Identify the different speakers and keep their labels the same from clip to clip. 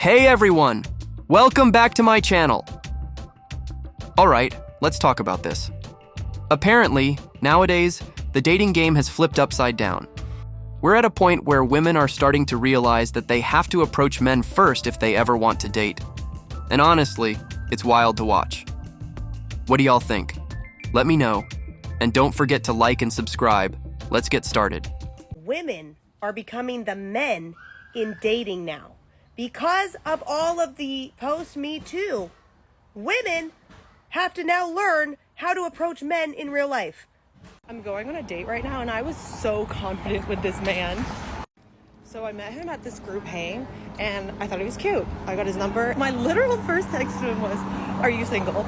Speaker 1: Hey everyone! Welcome back to my channel. Alright, let's talk about this. Apparently, nowadays, the dating game has flipped upside down. We're at a point where women are starting to realize that they have to approach men first if they ever want to date. And honestly, it's wild to watch. What do y'all think? Let me know. And don't forget to like and subscribe. Let's get started.
Speaker 2: Women are becoming the men in dating now. Because of all of the post-Me Too, women have to now learn how to approach men in real life.
Speaker 3: I'm going on a date right now and I was so confident with this man. So I met him at this group hang and I thought he was cute. I got his number. My literal first text to him was, "Are you single?"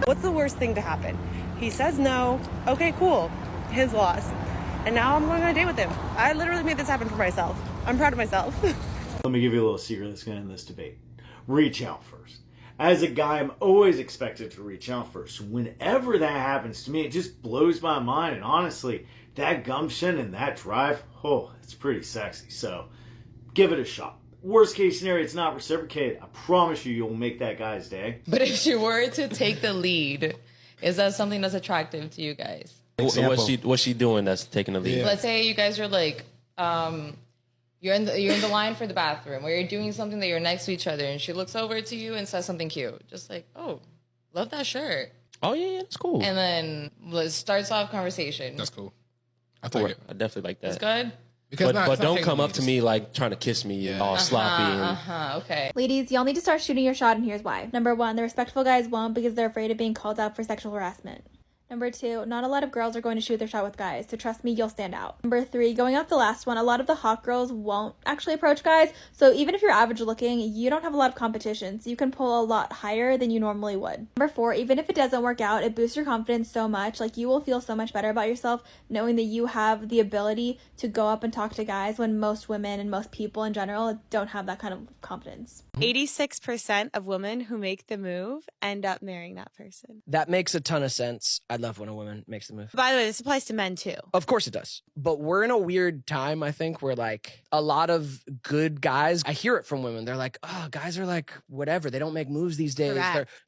Speaker 3: What's the worst thing to happen? He says no. Okay, cool. His loss. And now I'm going on a date with him. I literally made this happen for myself. I'm proud of myself.
Speaker 4: Let me give you a little secret that's going to end this debate. Reach out first. As a guy, I'm always expected to reach out first. Whenever that happens to me, it just blows my mind. And honestly, that gumption and that drive, oh, it's pretty sexy. So give it a shot. Worst case scenario, it's not reciprocated. I promise you'll make that guy's day.
Speaker 5: But if she were to take the lead, is that something that's attractive to you guys?
Speaker 6: What's she doing that's taking the lead?
Speaker 5: Let's say you guys are like, you're in the line for the bathroom, or you're doing something that you're next to each other, and she looks over to you and says something cute, just like, "Oh, love that shirt."
Speaker 6: Oh yeah, that's cool.
Speaker 5: And then starts off conversation.
Speaker 7: That's cool. I take it.
Speaker 6: I definitely like that.
Speaker 5: That's good.
Speaker 7: Because
Speaker 6: But don't come up to me like trying to kiss me all sloppy.
Speaker 5: Okay.
Speaker 8: Ladies, y'all need to start shooting your shot, and here's why. Number one, the respectful guys won't because they're afraid of being called out for sexual harassment. Number two, not a lot of girls are going to shoot their shot with guys, so trust me, you'll stand out. Number three, going off the last one, a lot of the hot girls won't actually approach guys, so even if you're average looking, you don't have a lot of competition, so you can pull a lot higher than you normally would. Number four, even if it doesn't work out, it boosts your confidence so much, like you will feel so much better about yourself knowing that you have the ability to go up and talk to guys when most women and most people in general don't have that kind of confidence.
Speaker 9: 86% of women who make the move end up marrying that person.
Speaker 10: That makes a ton of sense. I love when a woman makes the move.
Speaker 9: By the way, this applies to men too.
Speaker 10: Of course it does. But we're in a weird time, I think, where like a lot of good guys, I hear it from women. They're like, "Oh, guys are like whatever. They don't make moves these days.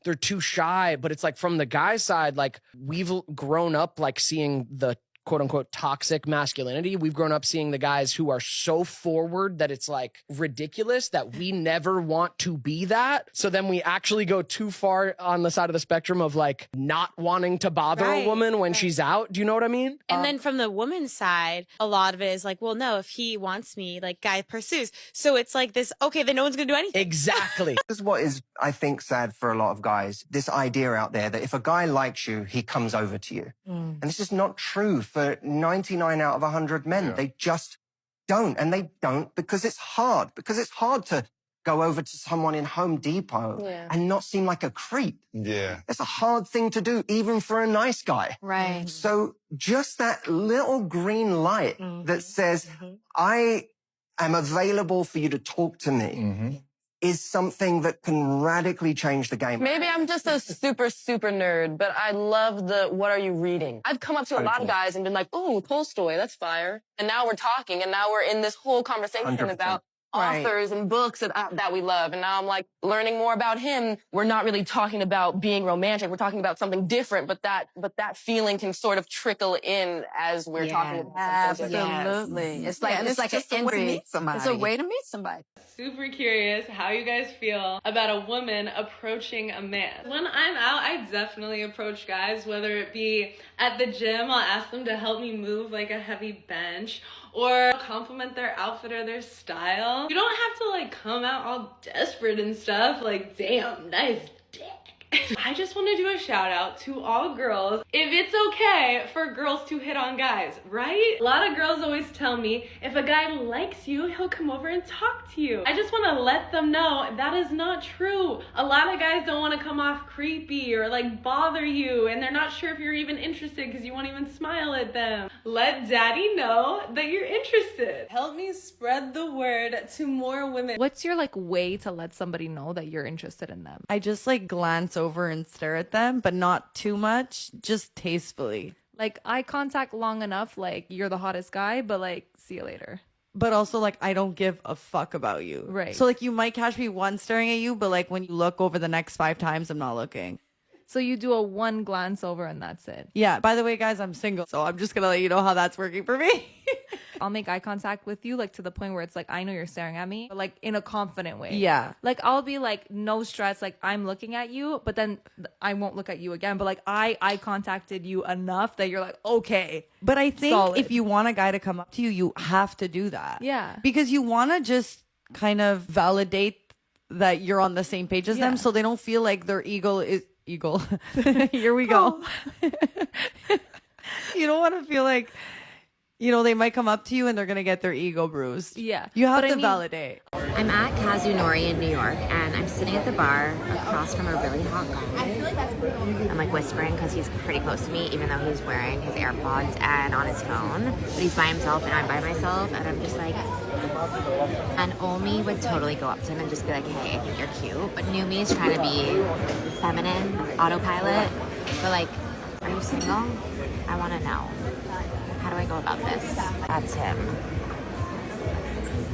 Speaker 10: They're too shy." But it's like from the guy side, like we've grown up like seeing the quote unquote toxic masculinity. We've grown up seeing the guys who are so forward that it's like ridiculous that we never want to be that. So then we actually go too far on the side of the spectrum of like not wanting to bother a woman when she's out. Do you know what I mean?
Speaker 9: And then from the woman's side, a lot of it is like, well, no, if he wants me, like guy pursues. So it's like this, okay, then no one's going to do anything.
Speaker 10: Exactly.
Speaker 11: This is what is, I think, sad for a lot of guys. This idea out there that if a guy likes you, he comes over to you. And this is not true for 99 out of 100 men. They just don't. And they don't because it's hard. Because it's hard to go over to someone in Home Depot and not seem like a creep.
Speaker 7: Yeah.
Speaker 11: It's a hard thing to do, even for a nice guy.
Speaker 9: Right.
Speaker 11: So just that little green light that says, I am available for you to talk to me. Is something that can radically change the game.
Speaker 12: Maybe I'm just a super nerd, but I love the what are you reading? I've come up to a lot of guys and been like, "Oh, Tolstoy, that's fire." And now we're talking, and now we're in this whole conversation
Speaker 11: 100%.
Speaker 12: about authors and books that we love. And now I'm like learning more about him. We're not really talking about being romantic. We're talking about something different, but that feeling can sort of trickle in as we're talking about something different.
Speaker 13: Absolutely. It's like it's like an entry. It's a way to meet somebody.
Speaker 14: Super curious how you guys feel about a woman approaching a man. When I'm out, I definitely approach guys, whether it be at the gym, I'll ask them to help me move like a heavy bench, or compliment their outfit or their style. You don't have to like come out all desperate and stuff, like, damn, nice dick. I just want to do a shout out to all girls. If it's okay for girls to hit on guys, right? A lot of girls always tell me if a guy likes you, he'll come over and talk to you. I just want to let them know that is not true. A lot of guys don't want to come off creepy or like bother you, and they're not sure if you're even interested because you won't even smile at them. Let daddy know that you're interested.
Speaker 3: Help me spread the word to more women.
Speaker 15: What's your like way to let somebody know that you're interested in them?
Speaker 13: I just like glance over and stare at them, but not too much, just tastefully.
Speaker 15: Like eye contact long enough, like you're the hottest guy, but like see you later.
Speaker 13: but also like I don't give a fuck about you.
Speaker 15: Right.
Speaker 13: So like you might catch me once staring at you, but like when you look over the next 5 times, I'm not looking.
Speaker 15: So you do a one glance over and that's it.
Speaker 13: Yeah. By the way, guys, I'm single, so I'm just gonna let you know how that's working for me.
Speaker 15: I'll make eye contact with you, like to the point where it's like, I know you're staring at me, but like in a confident way.
Speaker 13: Yeah.
Speaker 15: Like I'll be like, no stress, like I'm looking at you, but then I won't look at you again. But like I contacted you enough that you're like, okay.
Speaker 13: But I think
Speaker 15: solid.
Speaker 13: if you want a guy to come up to you, you have to do that.
Speaker 15: Yeah.
Speaker 13: Because you want to just kind of validate that you're on the same page as them, so they don't feel like their ego is eagle. Here we go. You don't want to feel like, you know, they might come up to you and they're going to get their ego bruised.
Speaker 15: Yeah.
Speaker 13: You have to validate.
Speaker 16: I'm at Kazunori in New York, and I'm sitting at the bar across from a really hot guy. I'm like whispering because he's pretty close to me, even though he's wearing his AirPods and on his phone. But he's by himself and I'm by myself, and I'm just like... And Omi would totally go up to him and just be like, hey, I think you're cute. But new me is trying to be feminine, autopilot. But like, are you single? I want to know. How do I go about this? That's him.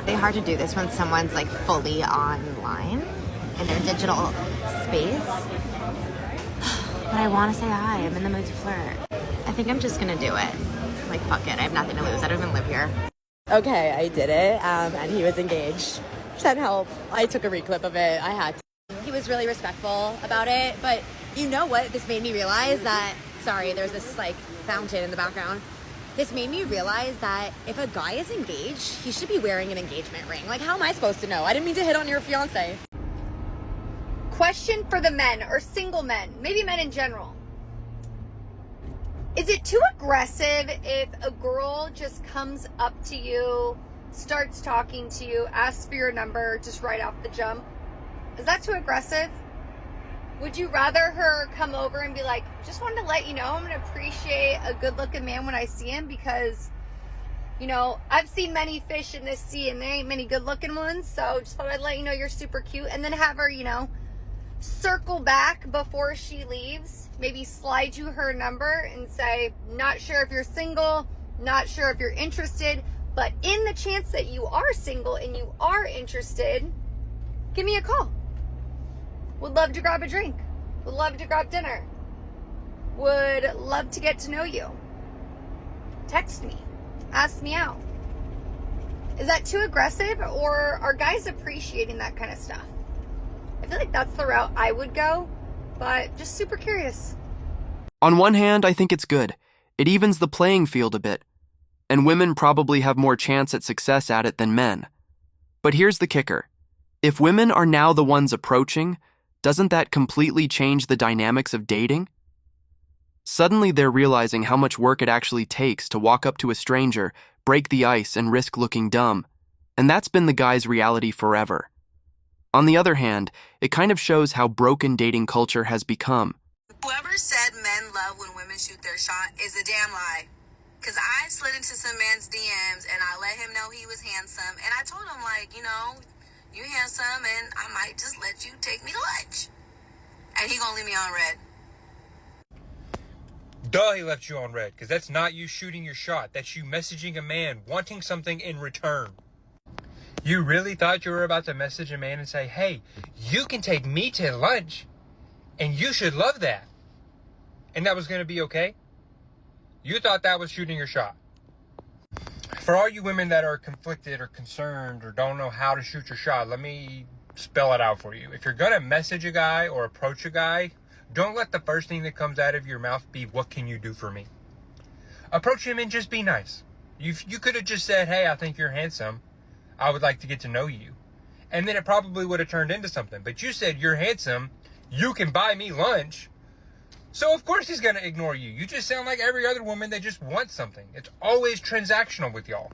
Speaker 16: It's hard to do this when someone's like fully online in their digital space. But I want to say hi. I'm in the mood to flirt. I think I'm just gonna do it. Like, fuck it. I have nothing to lose. I don't even live here.
Speaker 9: Okay, I did it, and he was engaged. Sent help. I took a reclip of it. I had to.
Speaker 16: He was really respectful about it, but you know what? This made me realize that, sorry, there's this like fountain in the background. This made me realize that if a guy is engaged, he should be wearing an engagement ring. Like, how am I supposed to know? I didn't mean to hit on your fiance.
Speaker 17: Question for the men, or single men, maybe men in general. Is it too aggressive if a girl just comes up to you, starts talking to you, asks for your number just right off the jump? Is that too aggressive? Would you rather her come over and be like, just wanted to let you know I'm going to appreciate a good looking man when I see him, because, you know, I've seen many fish in this sea and there ain't many good looking ones, so just thought I'd let you know you're super cute, and then have her, you know, circle back before she leaves, maybe slide you her number and say, not sure if you're single, not sure if you're interested, but in the chance that you are single and you are interested, give me a call. Would love to grab a drink. Would love to grab dinner. Would love to get to know you. Text me. Ask me out. Is that too aggressive, or are guys appreciating that kind of stuff? I feel like that's the route I would go, but just super curious.
Speaker 1: On one hand, I think it's good. It evens the playing field a bit. And women probably have more chance at success at it than men. But here's the kicker. If women are now the ones approaching, doesn't that completely change the dynamics of dating? Suddenly they're realizing how much work it actually takes to walk up to a stranger, break the ice, and risk looking dumb. And that's been the guy's reality forever. On the other hand, it kind of shows how broken dating culture has become.
Speaker 18: Whoever said men love when women shoot their shot is a damn lie. Because I slid into some man's DMs and I let him know he was handsome. And I told him, like, you know, you handsome and I might just let you take me to lunch. And he gonna leave me on red.
Speaker 19: Duh, he left you on red, because that's not you shooting your shot. That's you messaging a man, wanting something in return. You really thought you were about to message a man and say, hey, you can take me to lunch, and you should love that. And that was going to be okay? You thought that was shooting your shot. For all you women that are conflicted or concerned or don't know how to shoot your shot, let me spell it out for you. If you're going to message a guy or approach a guy, don't let the first thing that comes out of your mouth be, what can you do for me? Approach him and just be nice. You could have just said, hey, I think you're handsome. I would like to get to know you. And then it probably would have turned into something. But you said, you're handsome. You can buy me lunch. So of course he's going to ignore you. You just sound like every other woman that just wants something. It's always transactional with y'all.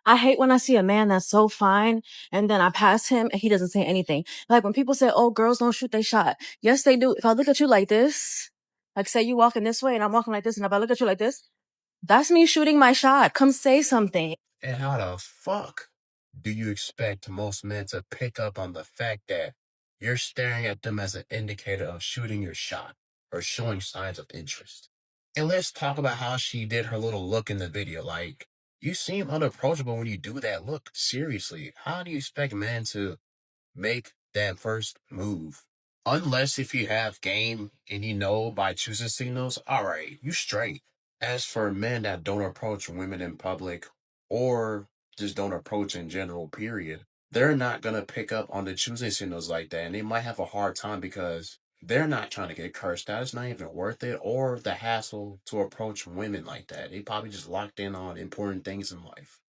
Speaker 20: I hate when I see a man that's so fine and then I pass him and he doesn't say anything. Like when people say, oh, girls don't shoot their shot. Yes, they do. If I look at you like this, like say you walking this way and I'm walking like this, and if I look at you like this, that's me shooting my shot. Come say something.
Speaker 7: And how the fuck do you expect most men to pick up on the fact that you're staring at them as an indicator of shooting your shot or showing signs of interest? And let's talk about how she did her little look in the video. Like, You seem unapproachable when you do that look. Seriously, how do you expect men to make that first move? Unless if you have game and you know by choosing signals, alright, you straight. As for men that don't approach women in public or just don't approach in general, period, they're not gonna pick up on the choosing signals like that, and they might have a hard time because they're not trying to get cursed out. It's not even worth it, or the hassle to approach women like that. They probably just locked in on important things in life.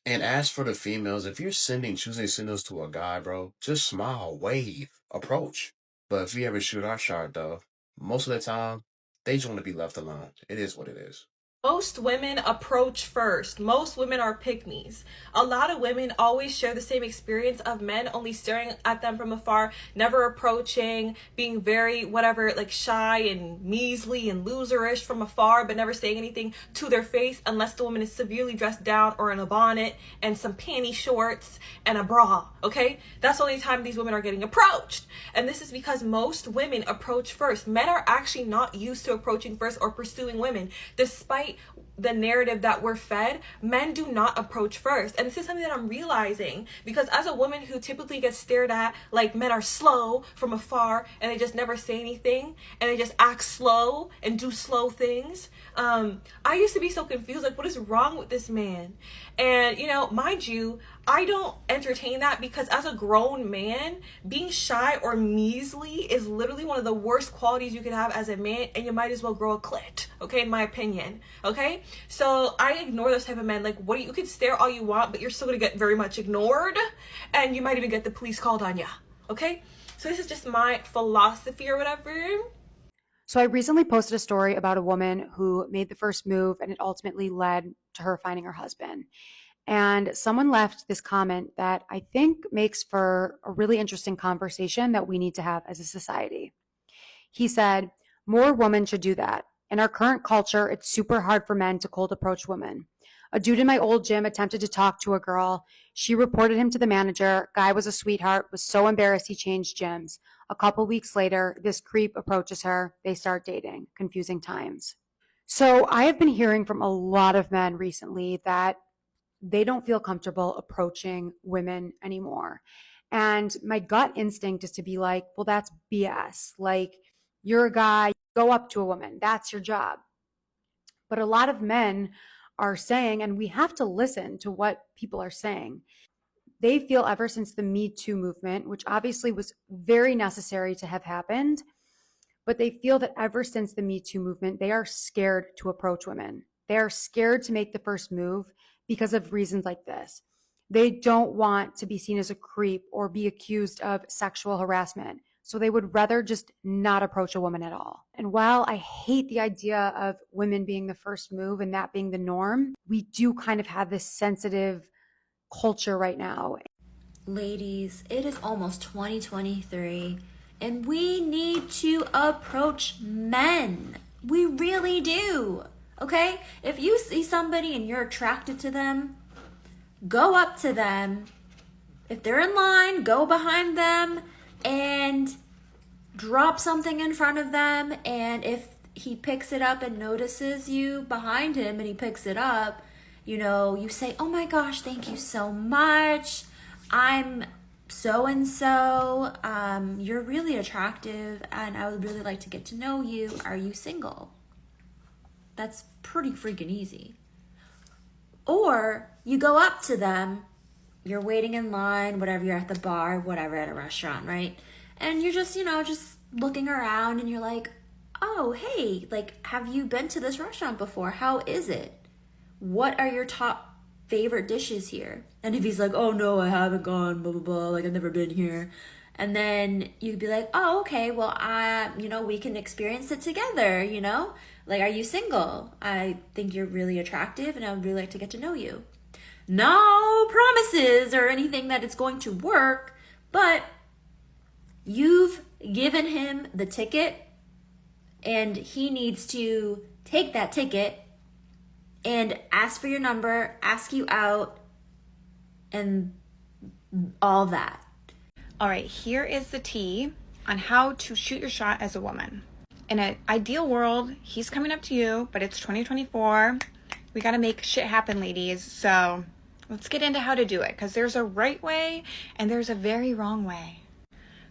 Speaker 7: And as for the females, if you're sending choosing signals to a guy, bro, just smile, wave, approach. But if we ever shoot our shot, though, most of the time, they just want to be left alone. It is what it is.
Speaker 3: Most women approach first. Most women are pick-me's. A lot of women always share the same experience of men only staring at them from afar, never approaching, being very whatever, like shy and measly and loserish from afar, but never saying anything to their face unless the woman is severely dressed down or in a bonnet and some panty shorts and a bra, okay? That's the only time these women are getting approached. And this is because most women approach first. Men are actually not used to approaching first or pursuing women. Despite the narrative that we're fed, men do not approach first. And this is something that I'm realizing, because as a woman who typically gets stared at like men are slow from afar and they just never say anything and they just act slow and do slow things, I used to be so confused, like, what is wrong with this man? And, you know, mind you, I don't entertain that, because as a grown man, being shy or measly is literally one of the worst qualities you could have as a man, and you might as well grow a clit, okay, in my opinion, okay? So I ignore those type of men. Like, what you can stare all you want, but you're still gonna get very much ignored, and you might even get the police called on you, okay? So this is just my philosophy or whatever.
Speaker 21: So I recently posted a story about a woman who made the first move, and it ultimately led to her finding her husband. And someone left this comment that I think makes for a really interesting conversation that we need to have as a society. He said, "More women should do that. In our current culture, it's super hard for men to cold approach women. A dude in my old gym attempted to talk to a girl. She reported him to the manager. Guy was a sweetheart, was so embarrassed he changed gyms. A couple weeks later, this creep approaches her. They start dating. Confusing times." So I have been hearing from a lot of men recently that they don't feel comfortable approaching women anymore. And my gut instinct is to be like, well, that's BS. Like, you're a guy, go up to a woman. That's your job. But a lot of men are saying, and we have to listen to what people are saying, they feel ever since the Me Too movement, which obviously was very necessary to have happened, but they feel that ever since the Me Too movement, they are scared to approach women. They are scared to make the first move because of reasons like this. They don't want to be seen as a creep or be accused of sexual harassment. So they would rather just not approach a woman at all. And while I hate the idea of women being the first move and that being the norm, we do kind of have this sensitive culture right now.
Speaker 22: Ladies, it is almost 2023 and we need to approach men. We really do. Okay? If you see somebody and you're attracted to them, go up to them. If they're in line, go behind them and drop something in front of them. And if he picks it up and notices you behind him and he picks it up, you know, you say, "Oh my gosh, thank you so much. I'm so-and-so. You're really attractive and I would really like to get to know you. Are you single?" That's pretty freaking easy. Or you go up to them, you're waiting in line, whatever, you're at the bar, whatever, at a restaurant, right? And you're just, you know, just looking around and you're like, "Oh, hey, like, have you been to this restaurant before? How is it? What are your top favorite dishes here?" And if he's like, "Oh no, I haven't gone, blah, blah, blah, like I've never been here." And then you'd be like, "Oh, okay, well, you know, we can experience it together, you know? Like, are you single? I think you're really attractive and I would really like to get to know you." No promises or anything that it's going to work, but you've given him the ticket and he needs to take that ticket and ask for your number, ask you out, and all that.
Speaker 23: All right, here is the tea on how to shoot your shot as a woman. In an ideal world, he's coming up to you, but it's 2024. We got to make shit happen, ladies. So let's get into how to do it, because there's a right way and there's a very wrong way.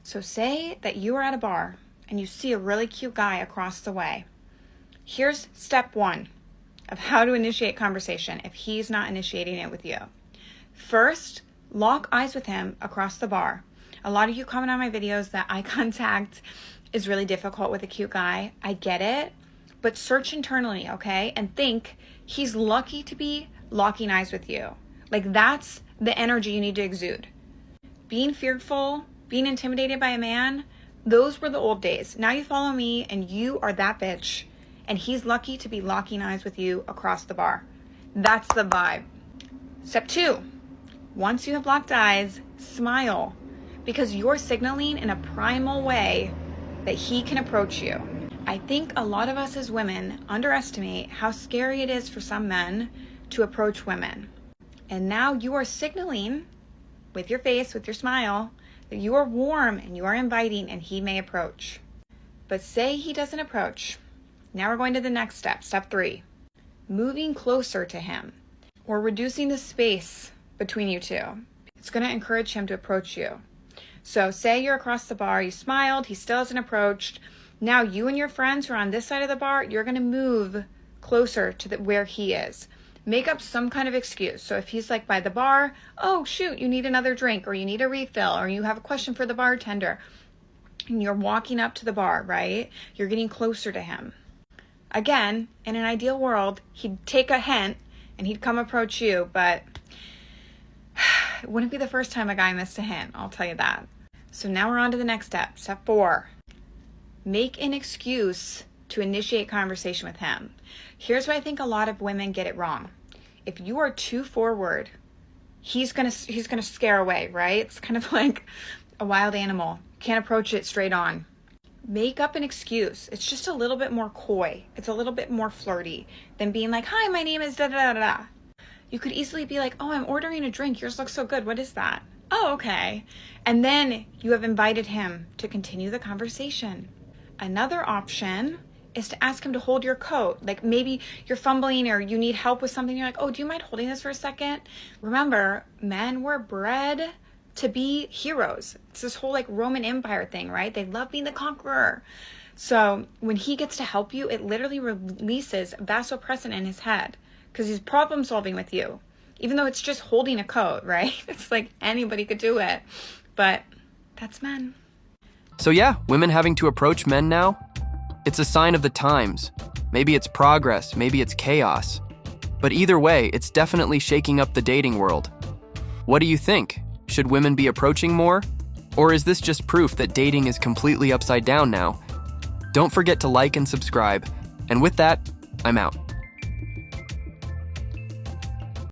Speaker 23: So say that you are at a bar and you see a really cute guy across the way. Here's step 1 of how to initiate conversation if he's not initiating it with you. First, lock eyes with him across the bar. A lot of you comment on my videos that eye contact is really difficult with a cute guy. I get it, but search internally, okay? And think he's lucky to be locking eyes with you. Like, that's the energy you need to exude. Being fearful, being intimidated by a man, those were the old days. Now you follow me and you are that bitch. And he's lucky to be locking eyes with you across the bar. That's the vibe. Step 2, once you have locked eyes, smile, because you're signaling in a primal way that he can approach you. I think a lot of us as women underestimate how scary it is for some men to approach women. And now you are signaling with your face, with your smile, that you are warm and you are inviting and he may approach. But say he doesn't approach. Now we're going to the next step, step 3, moving closer to him or reducing the space between you two. It's going to encourage him to approach you. So say you're across the bar, you smiled, he still hasn't approached. Now you and your friends who are on this side of the bar, you're going to move closer to where he is. Make up some kind of excuse. So if he's like by the bar, oh shoot, you need another drink, or you need a refill, or you have a question for the bartender, and you're walking up to the bar, right? You're getting closer to him. Again, in an ideal world, he'd take a hint and he'd come approach you, but it wouldn't be the first time a guy missed a hint, I'll tell you that. So now we're on to the next step, step 4. Make an excuse to initiate conversation with him. Here's where I think a lot of women get it wrong. If you are too forward, he's gonna scare away, right? It's kind of like a wild animal. Can't approach it straight on. Make up an excuse. It's just a little bit more coy. It's a little bit more flirty than being like, hi, my name is da da da da. You could easily be like, oh, I'm ordering a drink. Yours looks so good. What is that? Oh, okay. And then you have invited him to continue the conversation. Another option is to ask him to hold your coat. Like maybe you're fumbling or you need help with something. You're like, oh, do you mind holding this for a second? Remember, men were bred to be heroes. It's this whole like Roman Empire thing, right? They love being the conqueror. So when he gets to help you, it literally releases vasopressin in his head because he's problem solving with you. Even though it's just holding a coat, right? It's like anybody could do it, but that's men.
Speaker 1: So yeah, women having to approach men now? It's a sign of the times. Maybe it's progress, maybe it's chaos. But either way, it's definitely shaking up the dating world. What do you think? Should women be approaching more? Or is this just proof that dating is completely upside down now? Don't forget to like and subscribe. And with that, I'm out.